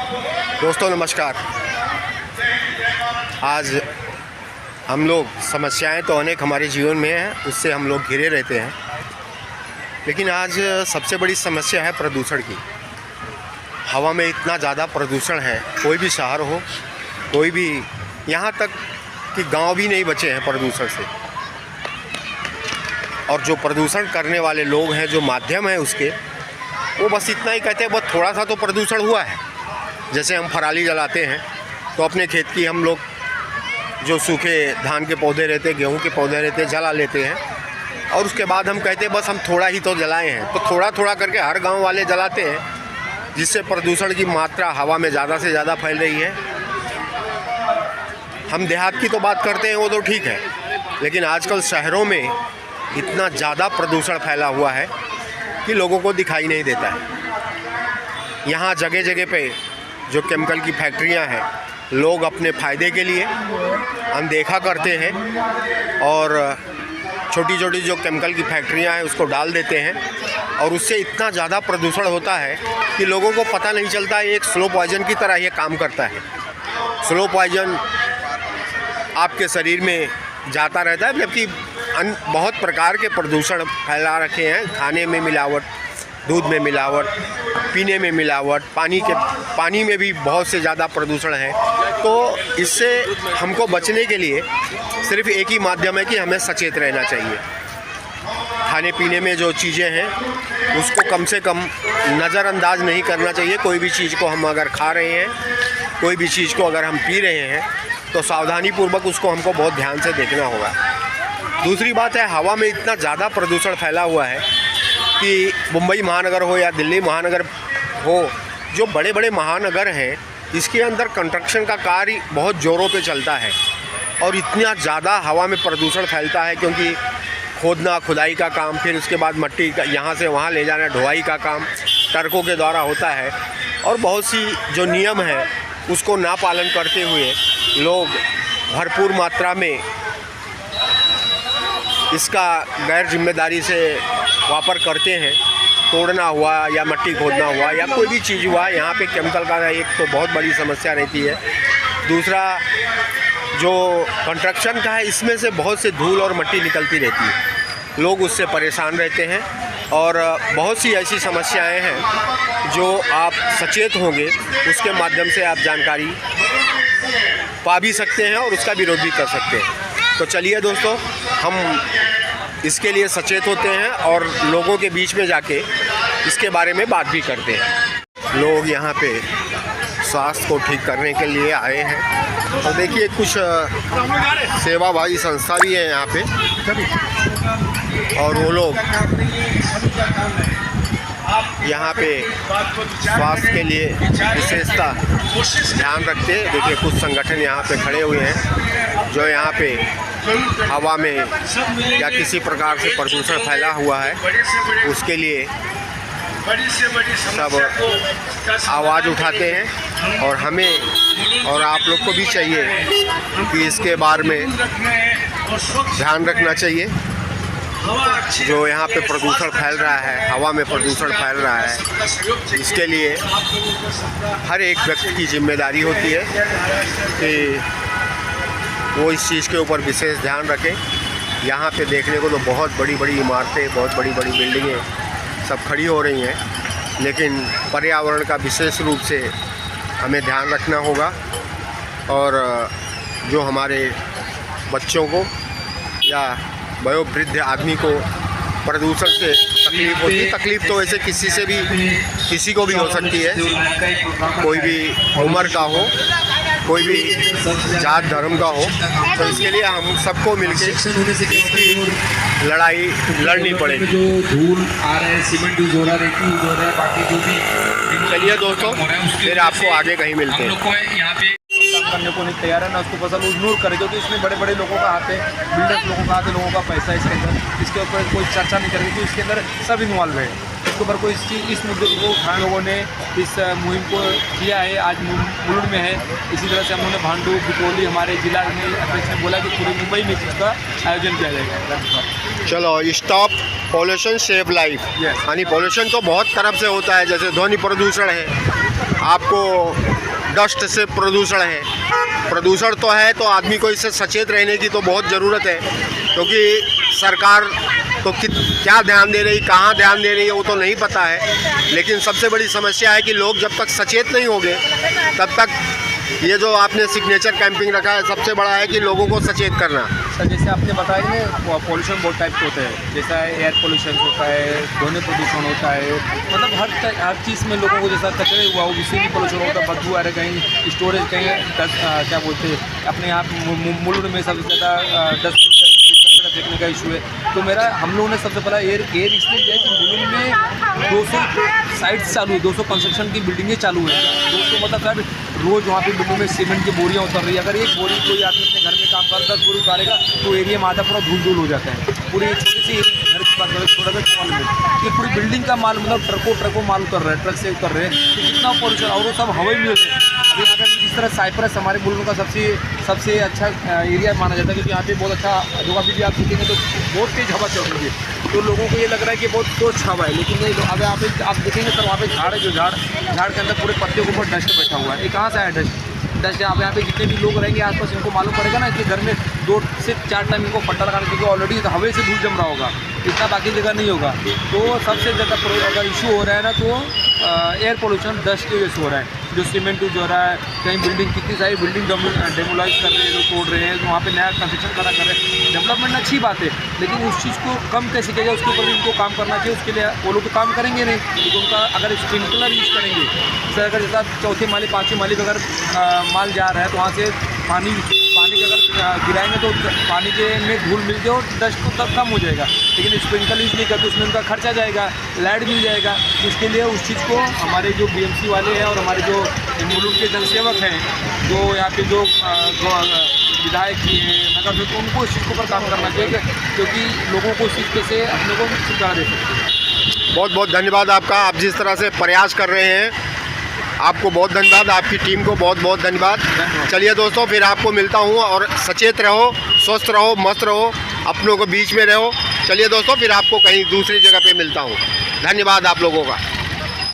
दोस्तों नमस्कार। आज हम लोग समस्याएं तो अनेक हमारे जीवन में हैं, उससे हम लोग घिरे रहते हैं, लेकिन आज सबसे बड़ी समस्या है प्रदूषण की। हवा में इतना ज़्यादा प्रदूषण है, कोई भी शहर हो, कोई भी, यहाँ तक कि गांव भी नहीं बचे हैं प्रदूषण से। और जो प्रदूषण करने वाले लोग हैं, जो माध्यम है उसके, वो बस इतना ही कहते हैं, बस थोड़ा सा तो प्रदूषण हुआ है। जैसे हम पराली जलाते हैं तो अपने खेत की हम लोग जो सूखे धान के पौधे रहते, गेहूं के पौधे रहते, जला लेते हैं और उसके बाद हम कहते हैं बस हम थोड़ा ही तो जलाए हैं। तो थोड़ा थोड़ा करके हर गांव वाले जलाते हैं, जिससे प्रदूषण की मात्रा हवा में ज़्यादा से ज़्यादा फैल रही है। हम देहात की तो बात करते हैं, वो तो ठीक है, लेकिन आजकल शहरों में इतना ज़्यादा प्रदूषण फैला हुआ है कि लोगों को दिखाई नहीं देता है। यहाँ जगह जगह पे जो केमिकल की फैक्ट्रियाँ हैं, लोग अपने फ़ायदे के लिए अनदेखा करते हैं और छोटी छोटी जो केमिकल की फैक्ट्रियाँ हैं उसको डाल देते हैं, और उससे इतना ज़्यादा प्रदूषण होता है कि लोगों को पता नहीं चलता। एक स्लो पॉइजन की तरह ये काम करता है। स्लो पॉइजन आपके शरीर में जाता रहता है, जबकि बहुत प्रकार के प्रदूषण फैला रखे हैं। खाने में मिलावट, दूध में मिलावट, पीने में मिलावट, पानी में भी बहुत से ज़्यादा प्रदूषण है। तो इससे हमको बचने के लिए सिर्फ एक ही माध्यम है कि हमें सचेत रहना चाहिए। खाने पीने में जो चीज़ें हैं उसको कम से कम नज़रअंदाज नहीं करना चाहिए। कोई भी चीज़ को हम अगर खा रहे हैं, कोई भी चीज़ को अगर हम पी रहे हैं, तो सावधानीपूर्वक उसको हमको बहुत ध्यान से देखना होगा। दूसरी बात है, हवा में इतना ज़्यादा प्रदूषण फैला हुआ है कि मुंबई महानगर हो या दिल्ली महानगर हो, जो बड़े बड़े महानगर हैं, इसके अंदर कंस्ट्रक्शन का कार्य बहुत ज़ोरों पे चलता है और इतना ज़्यादा हवा में प्रदूषण फैलता है, क्योंकि खोदना, खुदाई का काम, फिर उसके बाद मट्टी का यहाँ से वहाँ ले जाना, ढुलाई का काम ट्रकों के द्वारा होता है, और बहुत सी जो नियम है उसको ना पालन करते हुए लोग भरपूर मात्रा में इसका गैर जिम्मेदारी से वापर करते हैं। तोड़ना हुआ या मट्टी खोदना हुआ या कोई भी चीज़ हुआ, यहाँ पे केमिकल का एक तो बहुत बड़ी समस्या रहती है। दूसरा जो कंस्ट्रक्शन का है, इसमें से बहुत से धूल और मट्टी निकलती रहती है, लोग उससे परेशान रहते हैं। और बहुत सी ऐसी समस्याएं हैं जो आप सचेत होंगे उसके माध्यम से आप जानकारी पा भी सकते हैं और उसका विरोध भी कर सकते हैं। तो चलिए दोस्तों, हम इसके लिए सचेत होते हैं और लोगों के बीच में जाके इसके बारे में बात भी करते हैं। लोग यहाँ पे स्वास्थ्य को ठीक करने के लिए आए हैं, और देखिए कुछ सेवाभावी संस्था भी है यहाँ पे, और वो लोग यहाँ पे स्वास्थ्य के लिए विशेषता ध्यान रखते हैं। देखिए कुछ संगठन यहाँ पे खड़े हुए हैं जो यहाँ पे हवा में या किसी प्रकार से प्रदूषण फैला हुआ है उसके लिए सब आवाज़ उठाते हैं। और हमें और आप लोग को भी चाहिए कि इसके बारे में ध्यान रखना चाहिए। जो यहाँ पे प्रदूषण फैल रहा है, हवा में प्रदूषण फैल रहा है, इसके लिए हर एक व्यक्ति की जिम्मेदारी होती है कि वो इस चीज़ के ऊपर विशेष ध्यान रखें। यहाँ पे देखने को तो बहुत बड़ी बड़ी इमारतें, बहुत बड़ी बड़ी बिल्डिंगें सब खड़ी हो रही हैं, लेकिन पर्यावरण का विशेष रूप से हमें ध्यान रखना होगा। और जो हमारे बच्चों को या वयोवृद्ध आदमी को प्रदूषण से तकलीफ होती है, तकलीफ तो वैसे किसी को भी हो सकती है, कोई भी उम्र का हो, कोई भी जात धर्म का हो। तो इसके लिए हम सबको मिलकर इसकी लड़ाई लड़नी पड़ेगी। जो धूल आ रहा है, सीमेंट यूज हो रहा है, रेती यूज हो रहा है, बाकी जो भी। चलिए दोस्तों, फिर आपको आगे कहीं मिलते हैं। यहाँ पे काम करने को नहीं तैयार है, ना उसको पसंद इग्नोर करे, क्योंकि इसमें बड़े बड़े लोगों का हाथ है, बिल्डर्स लोगों का हाथ है, लोगों का पैसा है इसके अंदर। इसके ऊपर कोई चर्चा नहीं करेगी, इसके अंदर सब इन्वॉल्व है। इसके ऊपर कोई इस मुद्दे को हम लोगों ने इस मुहिम को किया है। आज मुलुंड में है, इसी तरह से हम लोगों ने भांडू, बिकोली, हमारे जिला में अध्यक्ष ने बोला कि पूरे मुंबई में इसका आयोजन किया जाएगा। चलो, स्टॉप पॉल्यूशन सेव लाइफ। यानी पॉल्यूशन तो बहुत तरफ से होता है, जैसे ध्वनि प्रदूषण है, आपको डस्ट से प्रदूषण है, प्रदूषण तो है, तो आदमी को इससे सचेत रहने की तो बहुत ज़रूरत है, क्योंकि सरकार तो क्या ध्यान दे रही, कहाँ ध्यान दे रही है वो तो नहीं पता है। लेकिन सबसे बड़ी समस्या है कि लोग जब तक सचेत नहीं होंगे तब तक ये जो आपने सिग्नेचर कैंपिंग रखा है, सबसे बड़ा है कि लोगों को सचेत करना। सर जैसे आपने बताया ना, पॉल्यूशन बहुत टाइप के होते हैं, जैसा एयर पोल्यूशन होता है, ध्वनि प्रदूषण होता है, मतलब हर चीज़ में लोगों को जैसा कचरे हुआ वो उससे भी पोल्यूशन होता है, बदबू आ रहा है, कहीं स्टोरेज, कहीं क्या बोलते हैं अपने यहाँ मुल्क में सबसे ज़्यादा डस्ट देखने का इशू है। तो हम लोगों ने सबसे पहला एयर इसलिए दिया कि मुलुंड में 200 साइट्स चालू है, 200 कंस्ट्रक्शन की बिल्डिंगें चालू हैं, 200 मतलब सर रोज़ वहाँ पे बिल्डिंग में सीमेंट की बोरियाँ उतर रही है। अगर एक बोरी कोई आदमी अपने घर में काम कर 10 बोरी उतारेगा तो एरिया में आधा पूरा धूल धूल हो जाता है। पूरी छोटी सी घर की बात करें, छोटा सा स्टॉल में ये पूरी बिल्डिंग का माल, मतलब ट्रकों माल उतर रहा है, ट्रक से उतर रहे हैं, तो कितना पॉल्यूशन, और वो सब हवा में होते हैं। अभी यहाँ पे जिस तरह साइप्रस हमारे मुल्क का सबसे अच्छा एरिया माना जाता है, क्योंकि यहाँ पे बहुत अच्छा, जो अभी भी आप देखेंगे तो बहुत तेज़ हवा चल रही है, तो लोगों को ये लग रहा है कि बहुत स्वच्छ हवा है, लेकिन नहीं। अब यहाँ पे आप देखेंगे सर, वहाँ पे झाड़ है, जो झाड़ के अंदर पूरे पत्ते के ऊपर डस्ट बैठा हुआ है। ये कहाँ से आया डस्ट यहाँ पे जितने भी लोग रहेंगे आसपास, इनको मालूम पड़ेगा ना कि घर में 2 से 4 टाइम इनको फट्टा लगाने, क्योंकि ऑलरेडी हवा से धूल जम रहा होगा, इतना बाकी जगह नहीं होगा। तो सबसे ज़्यादा अगर इशू हो रहा है ना, तो एयर पोल्यूशन डस्ट की वजह से हो रहा है। जो सीमेंट यूज हो रहा है, कहीं बिल्डिंग, कितनी सारी बिल्डिंग डेमोलाइज कर रहे हैं, जो तोड़ रहे हैं, वहाँ पे नया कंस्ट्रक्शन करा कर रहे हैं। डेवलपमेंट अच्छी बात है, लेकिन उस चीज़ को कम कैसे किया जाए, उसके ऊपर भी इनको काम करना चाहिए। उसके लिए वो लोग तो काम करेंगे नहीं, क्योंकि उनका अगर स्प्रिंकलर यूज़ करेंगे, सर अगर जैसा 4थी माली 5वीं माली पर अगर माल जा रहा है, तो वहाँ से पानी के अगर गिराएंगे तो पानी के में धूल मिल जाए, डस्ट तो तब कम हो जाएगा। लेकिन स्प्रिंकल यूज़ नहीं करते, उसमें उनका खर्चा जाएगा, लाइट मिल जाएगा। उसके लिए उस चीज़ को हमारे जो BMC वाले हैं और हमारे जो मुल्क के जनसेवक हैं, जो यहाँ पे जो विधायक जी हैं, नगर तो उनको इस चीज़ के ऊपर काम करना चाहिए, क्योंकि लोगों को इस चीज़ से अपने को छुटकारा दे सकते हैं। बहुत बहुत धन्यवाद आपका, आप जिस तरह से प्रयास कर रहे हैं, आपको बहुत धन्यवाद, आपकी टीम को बहुत बहुत धन्यवाद। चलिए दोस्तों, फिर आपको मिलता हूँ, और सचेत रहो, स्वस्थ रहो, मस्त रहो, अपनों को बीच में रहो। चलिए दोस्तों, फिर आपको कहीं दूसरी जगह पे मिलता हूँ। धन्यवाद आप लोगों का।